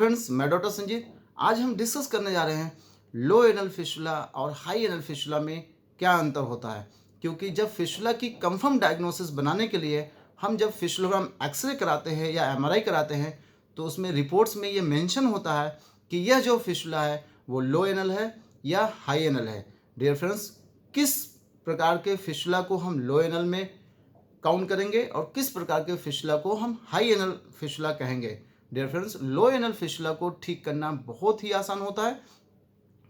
Friends, मैं doctor Sanjeet. आज हम डिस्कस करने जा रहे हैं लो एनल फिस्टुला और हाई एनल फिस्टुला में क्या अंतर होता है। क्योंकि जब फिस्टुला की कंफर्म डायग्नोसिस बनाने के लिए हम जब फिस्टुलोग्राम एक्सरे कराते हैं या एमआरआई कराते हैं तो उसमें रिपोर्ट्स में ये मेंशन होता है कि यह जो फिस्टुला है वो लो एनल है या हाई एनल है। डियर फ्रेंड्स, किस प्रकार के फिस्टुला को हम लो एनल में काउंट करेंगे और किस प्रकार के फिस्टुला को हम हाई एनल फिस्टुला कहेंगे। डियर फ्रेंड्स, लो एनल फिस्टुला को ठीक करना बहुत ही आसान होता है,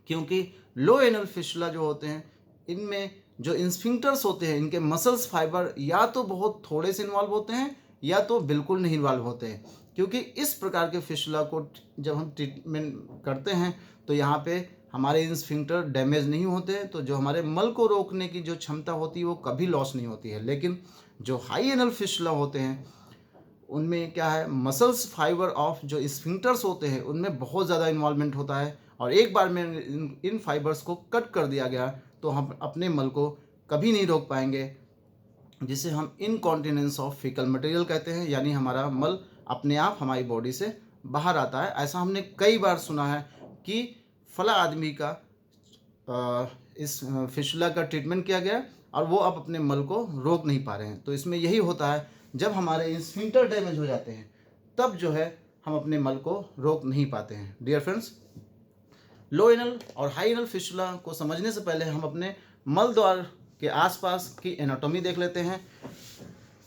क्योंकि लो एनल फिस्टुला जो होते हैं इनमें जो इंस्फिंक्टर्स होते हैं, इनके मसल्स फाइबर या तो बहुत थोड़े से इन्वॉल्व होते हैं या तो बिल्कुल नहीं इन्वॉल्व होते हैं। क्योंकि इस प्रकार के फिस्टुला को जब हम ट्रीटमेंट करते हैं तो यहाँ पे हमारे इंस्फिंक्टर डैमेज नहीं होते हैं, तो जो हमारे मल को रोकने की जो क्षमता होती है वो कभी लॉस नहीं होती है। लेकिन जो हाई एनल फिस्टुला होते हैं उनमें क्या है, मसल्स फाइबर ऑफ जो स्फिंक्टर्स होते हैं उनमें बहुत ज़्यादा इन्वॉल्वमेंट होता है और एक बार में इन फाइबर्स को कट कर दिया गया तो हम अपने मल को कभी नहीं रोक पाएंगे, जिसे हम इनकॉन्टिनेंस ऑफ फीकल मटेरियल कहते हैं। यानी हमारा मल अपने आप हमारी बॉडी से बाहर आता है। ऐसा हमने कई बार सुना है कि फला आदमी का इस फिस्टुला का ट्रीटमेंट किया गया और वो अब अपने मल को रोक नहीं पा रहे हैं। तो इसमें यही होता है, जब हमारे स्फिंक्टर डैमेज हो जाते हैं तब जो है हम अपने मल को रोक नहीं पाते हैं। डियर फ्रेंड्स, लो एनल और हाई एनल फिस्टुला को समझने से पहले हम अपने मल द्वार के आसपास की एनाटॉमी देख लेते हैं,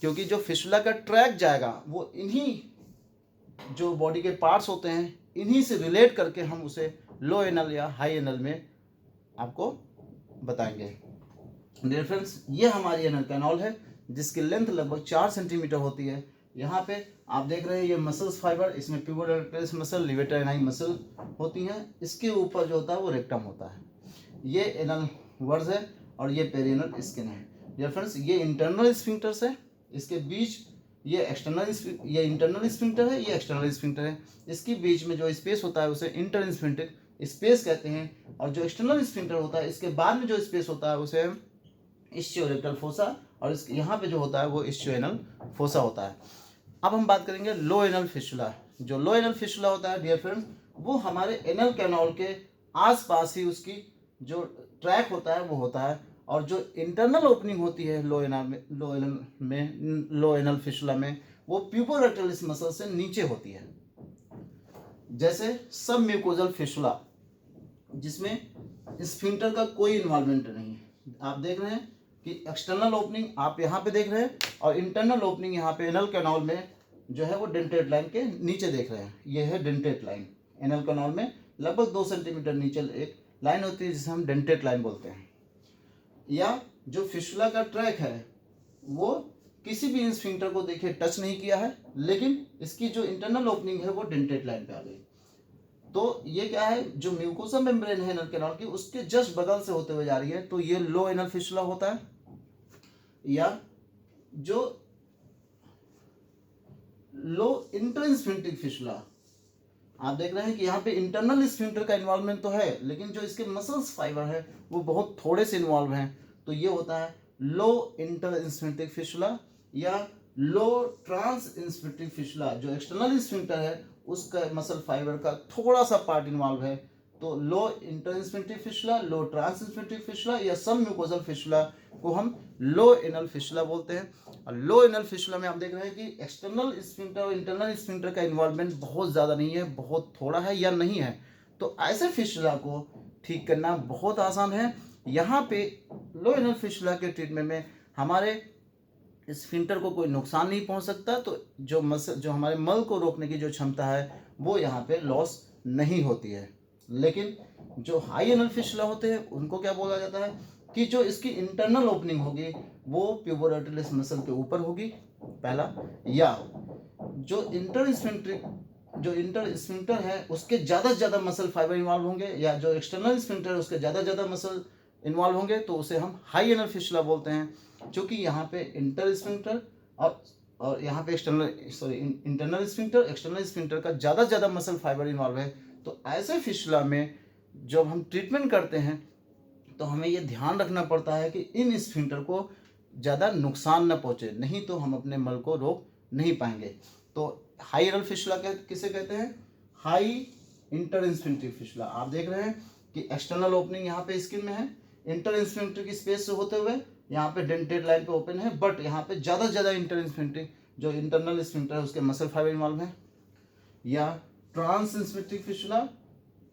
क्योंकि जो फिस्टुला का ट्रैक जाएगा वो इन्हीं जो बॉडी के पार्ट्स होते हैं इन्हीं से रिलेट करके हम उसे लो एनल या हाई एनल में आपको बताएंगे। डियर फ्रेंड्स, ये हमारी एनल कैनॉल है जिसकी लेंथ लगभग 4 सेंटीमीटर होती है। यहाँ पे आप देख रहे हैं ये मसल्स फाइबर, इसमें प्यूबोरेक्टस मसल, लिवेटर एनाई मसल होती हैं। इसके ऊपर जो होता है वो रेक्टम होता है। ये एनल वर्ज है और ये पेरिनल स्किन है। डियर फ्रेंड्स, ये इंटरनल स्फिंक्टर्स है, इसके बीच ये इंटरनल स्फिंक्टर है, ये एक्सटर्नल स्फिंक्टर है। इसके बीच में जो स्पेस होता है उसे इंटर स्फिंक्टर स्पेस कहते हैं, और जो एक्सटर्नल स्फिंक्टर होता है इसके बाद में जो स्पेस होता है उसे इस्चियोरेक्टल फोसा, और इस यहाँ पे जो होता है वो इस्चियोएनल फोसा होता है। अब हम बात करेंगे लो एनल फिस्टुला। जो लो एनल फिस्टुला होता है डियर फ्रेंड्स, वो हमारे एनल कैनॉल के आसपास ही उसकी जो ट्रैक होता है वो होता है, और जो इंटरनल ओपनिंग होती है लो एनल फिस्टुला में वो प्यूबोरेक्टलिस मसल से नीचे होती है। जैसे सब म्यूकोजल फिस्टुला जिसमें स्फिंक्टर का कोई इन्वॉल्वमेंट नहीं है। आप देख रहे हैं कि एक्सटर्नल ओपनिंग आप यहाँ पे देख रहे हैं और इंटरनल ओपनिंग यहाँ पे एनल कैनॉल में जो है वो डेंटेट लाइन के नीचे देख रहे हैं। ये है डेंटेट लाइन। एनल कैनॉल में लगभग 2 सेंटीमीटर नीचे एक लाइन होती है जिसे हम डेंटेट लाइन बोलते हैं। या जो फिस्टुला का ट्रैक है वो किसी भी स्फिंक्टर को देखिए टच नहीं किया है, लेकिन इसकी जो इंटरनल ओपनिंग है वो डेंटेट लाइन पे आ गई। तो ये क्या है, जो म्यूकोसा मेम्ब्रेन है एनल कैनॉल की उसके जस्ट बगल से होते हुए जा रही है, तो ये लो एनल फिस्टुला होता है। या जो लो इंटरस्फिंक्टिक फिस्टुला, आप देख रहे हैं कि यहाँ पे इंटरनल स्फिंक्टर का इन्वॉल्वमेंट तो है, लेकिन जो इसके मसल्स फाइबर है वो बहुत थोड़े से इन्वॉल्व हैं, तो ये होता है लो इंटरस्फिंक्टिक फिस्टुला। या लो ट्रांस इंस्फिंक्टिक फिस्टुला, जो एक्सटर्नल स्फिंक्टर है उसका मसल फाइबर का थोड़ा सा पार्ट इन्वॉल्व है, तो लो इंटरस्फिंक्टिक फिस्टुला, लो ट्रांस इंस्फिंक्टिक फिस्टुला या सब म्यूकोजल फिस्टुला को हम लो एनल फिस्टुला बोलते हैं। और लो एनल फिस्टुला में आप देख रहे हैं कि एक्सटर्नल स्फिंक्टर और इंटरनल स्फिंक्टर का इन्वॉल्वमेंट बहुत ज़्यादा नहीं है, बहुत थोड़ा है या नहीं है। तो ऐसे फिस्टुला को ठीक करना बहुत आसान है। यहाँ पे लो एनल फिस्टुला के ट्रीटमेंट में हमारे स्फिंक्टर को कोई नुकसान नहीं पहुंच सकता, तो जो हमारे मल को रोकने की जो क्षमता है वो यहाँ पे लॉस नहीं होती है। लेकिन जो हाई एनल फिस्टुला होते हैं उनको क्या बोला जाता है कि जो इसकी इंटरनल ओपनिंग होगी वो प्यूबोरेक्टलिस मसल के ऊपर होगी, पहला। या जो इंटर स्फिंक्टर है उसके ज़्यादा से ज़्यादा मसल फाइबर इन्वॉल्व होंगे, या जो एक्सटर्नल स्फिंक्टर है उसके ज़्यादा से ज़्यादा मसल इन्वॉल्व होंगे, तो उसे हम हाई एनल फिस्टुला बोलते हैं। क्योंकि यहाँ पे इंटर स्फिंक्टर और यहाँ पे इंटरनल स्फिंक्टर, एक्सटर्नल स्फिंक्टर का ज़्यादा से ज़्यादा मसल फाइबर इन्वॉल्व है। तो ऐसे फिस्टुला में जब हम ट्रीटमेंट करते हैं तो हमें ये ध्यान रखना पड़ता है कि इन स्फिंक्टर को ज़्यादा नुकसान न पहुँचे, नहीं तो हम अपने मल को रोक नहीं पाएंगे। तो हाई एनल फिस्टुला किसे कहते हैं? High intersphincteric fistula. आप देख रहे हैं कि एक्सटर्नल ओपनिंग यहाँ पे स्किन में है, इंटरस्फिंक्टर की स्पेस से होते हुए यहाँ पे डेंटेड लाइन पे ओपन है, बट यहाँ पे ज़्यादा से ज़्यादा इंटरस्फिंक्टर जो इंटरनल स्फिंक्टर है उसके मसल फाइबर इन्वॉल्व है। या ट्रांसस्फिंक्टर फिशुला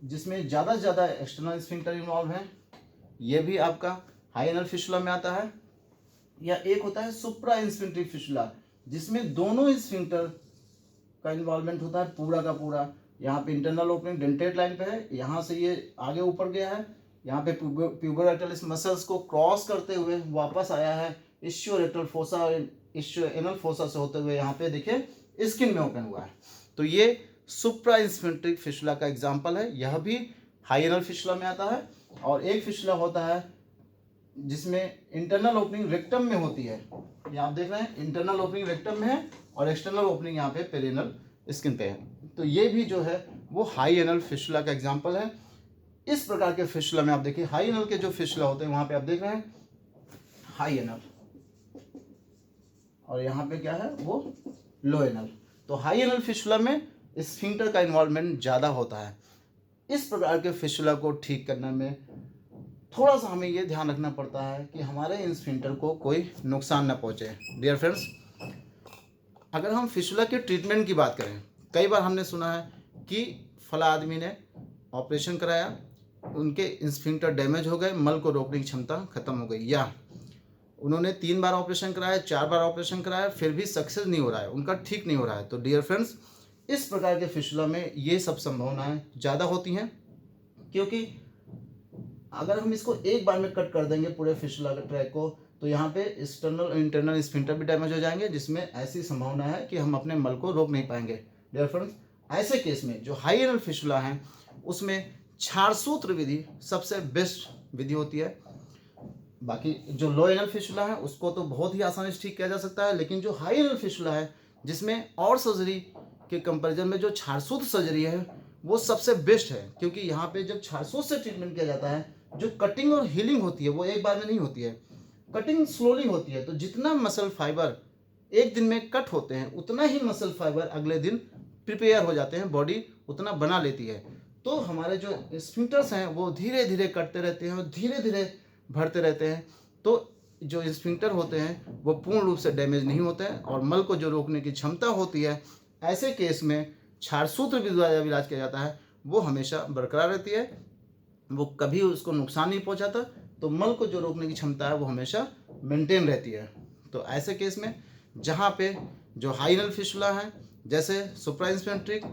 जिसमें ज़्यादा से ज़्यादा एक्सटर्नल स्फिंक्टर इन्वॉल्व है, ये भी आपका हाई एनल फिशुला में आता है। या एक होता है सुप्रा इंस्फिंक्टर फिशुला जिसमें दोनों स्फिंक्टर का इन्वॉल्वमेंट होता है पूरा का पूरा। यहाँ पे इंटरनल ओपनिंग डेंटेड लाइन पे है, यहाँ से ये आगे ऊपर गया है, यहाँ पे प्यूबोरेक्टल मसल्स को क्रॉस करते हुए वापस आया है इश्योरेक्टल फोसा और इश्यो एनल फोसा से होते हुए यहाँ पे देखिए स्किन में ओपन हुआ है। तो ये सुप्रा इंस्फिंक्टर फिशुला का एग्जाम्पल है, यह भी हाई एनल फिशुला में आता है। और एक फिशुला होता है जिसमें इंटरनल ओपनिंग रेक्टम में होती है, ये आप देख रहे हैं इंटरनल ओपनिंग रेक्टम में है और एक्सटर्नल ओपनिंग यहाँ पे पेरिनल स्किन पे है। तो ये भी जो है वो हाई एनल फिशुला का एग्जाम्पल है। इस प्रकार के फिशुला में आप देखिए हाई एनल के जो फिशुला होते हैं वहाँ पे आप देख रहे हैं हाई एनल, और यहाँ पे क्या है वो लो एनल। तो हाई एनल फिशुला में स्फिंक्टर का इन्वॉल्वमेंट ज़्यादा होता है। इस प्रकार के फिशुला को ठीक करने में थोड़ा सा हमें ये ध्यान रखना पड़ता है कि हमारे स्फिंक्टर को कोई नुकसान न पहुँचे। डियर फ्रेंड्स, अगर हम फिशुला के ट्रीटमेंट की बात करें, कई बार हमने सुना है कि फला आदमी ने ऑपरेशन कराया, उनके स्फिंक्टर डैमेज हो गए, मल को रोकने की क्षमता खत्म हो गई, या उन्होंने 3 बार ऑपरेशन कराया, 4 बार ऑपरेशन कराया, फिर भी सक्सेस नहीं हो रहा है, उनका ठीक नहीं हो रहा है। तो डियर फ्रेंड्स, इस प्रकार के फिशुला में ये सब संभावनाएं ज़्यादा होती हैं, क्योंकि अगर हम इसको एक बार में कट कर देंगे पूरे फिशुला के ट्रैक को, तो यहाँ पे एक्सटर्नल और इंटरनल स्फिंक्टर भी डैमेज हो जाएंगे, जिसमें ऐसी संभावना है कि हम अपने मल को रोक नहीं पाएंगे। डियर फ्रेंड्स, ऐसे केस में जो हाई एनल फिशुला है उसमें क्षारसूत्र विधि सबसे बेस्ट विधि होती है। बाकी जो लो एनल फिशुला है उसको तो बहुत ही आसानी से ठीक किया जा सकता है, लेकिन जो हाई एनल फिशुला है जिसमें और सर्जरी के कंपैरिजन में जो क्षारसूत्र सर्जरी है वो सबसे बेस्ट है, क्योंकि यहाँ पे जब क्षारसूत्र से ट्रीटमेंट किया जाता है जो कटिंग और हीलिंग होती है वो एक बार में नहीं होती है, कटिंग स्लोली होती है। तो जितना मसल फाइबर एक दिन में कट होते हैं उतना ही मसल फाइबर अगले दिन प्रिपेयर हो जाते हैं, बॉडी उतना बना लेती है। तो हमारे जो स्फिंक्टर्स हैं वो धीरे धीरे कटते रहते हैं और धीरे धीरे भरते रहते हैं। तो जो स्फिंक्टर होते हैं वो पूर्ण रूप से डैमेज नहीं होते हैं और मल को जो रोकने की क्षमता होती है, ऐसे केस में क्षारसूत्र भी द्वारा इलाज किया जाता है वो हमेशा बरकरार रहती है, वो कभी उसको नुकसान नहीं पहुंचाता। तो मल को जो रोकने की क्षमता है वो हमेशा मेंटेन रहती है। तो ऐसे केस में जहाँ पे जो हाई एनल फिशुला है, जैसे सुप्रा इंस्फिंक्ट्रिक,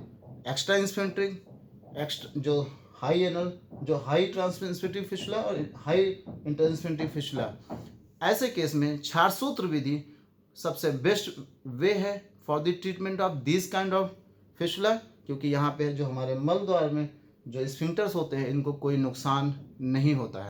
एक्स्ट्रा इंस्फिंक्ट्रिक, जो हाई एनल, जो हाई ट्रांसस्फिंक्ट्रिक फिशुला और हाई इंटरस्फिंक्ट्रिक फिशुला, ऐसे केस में क्षारसूत्र विधि सबसे बेस्ट वे है for the treatment of this kind of फिशुला, क्योंकि यहाँ पे जो हमारे मल द्वार में जो स्फिंक्टर्स होते हैं इनको कोई नुकसान नहीं होता है।